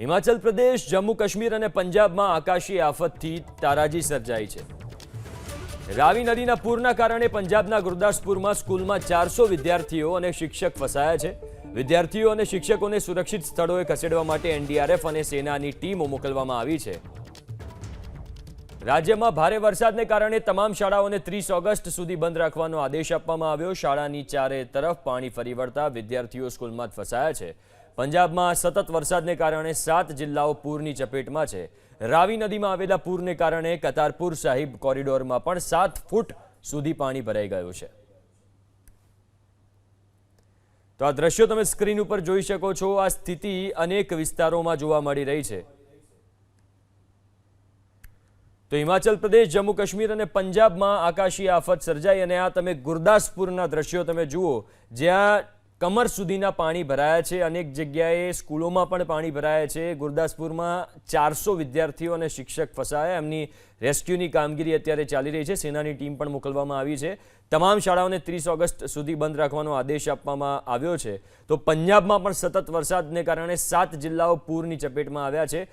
હિમાચલ પ્રદેશ, જમ્મુ કાશ્મીર અને પંજાબમાં આકાશી આફતથી તારાજી સર્જાઈ છે। રાવી નદીના પૂરના કારણે પંજાબના ગુરદાસપુરમાં સ્કૂલમાં 400 વિદ્યાર્થીઓ અને શિક્ષક ફસાયા છે। વિદ્યાર્થીઓ અને શિક્ષકોને સુરક્ષિત સ્થળોએ ખસેડવા માટે એનડીઆરએફ અને સેનાની ટીમો મોકલવામાં આવી છે। રાજ્યમાં ભારે વરસાદને કારણે તમામ શાળાઓને 30 ઓગસ્ટ સુધી બંધ રાખવાનો આદેશ આપવામાં આવ્યો। શાળાની ચારે તરફ પાણી ફરી વળતા વિદ્યાર્થીઓ સ્કૂલમાં જ ફસાયા છે। પંજાબમાં સતત વરસાદને કારણે 7 જિલ્લાઓ પૂરની ચપેટમાં છે। રાવી નદીમાં આવેલા પૂરને કારણે કતારપુર સાહિબ કોરિડોરમાં પણ 7 ફૂટ સુધી પાણી ભરાઈ ગયું છે। તો આ દ્રશ્યો તમે સ્ક્રીન ઉપર જોઈ શકો છો। આ સ્થિતિ અનેક વિસ્તારોમાં જોવા મળી રહી છે। તો હિમાચલ પ્રદેશ, જમ્મુ કાશ્મીર અને પંજાબમાં આકાશી આફત સર્જાઈ અને આ તમે ગુરદાસપુરના દ્રશ્યો તમે જુઓ, જ્યાં કમર સુધીના પાણી ભરાયા છે। અનેક જગ્યાએ સ્કૂલોમાં પણ પાણી ભરાયા છે। ગુરદાસપુરમાં 400 વિદ્યાર્થીઓ અને શિક્ષક ફસાયા। એમની રેસ્ક્યુની કામગીરી અત્યારે ચાલી રહી છે। સેનાની ટીમ પણ મોકલવામાં આવી છે। તમામ શાળાઓને 30 ઓગસ્ટ સુધી બંધ રાખવાનો આદેશ આપવામાં આવ્યો છે। તો પંજાબમાં પણ સતત વરસાદને કારણે 7 જિલ્લાઓ પૂરની ચપેટમાં આવ્યા છે।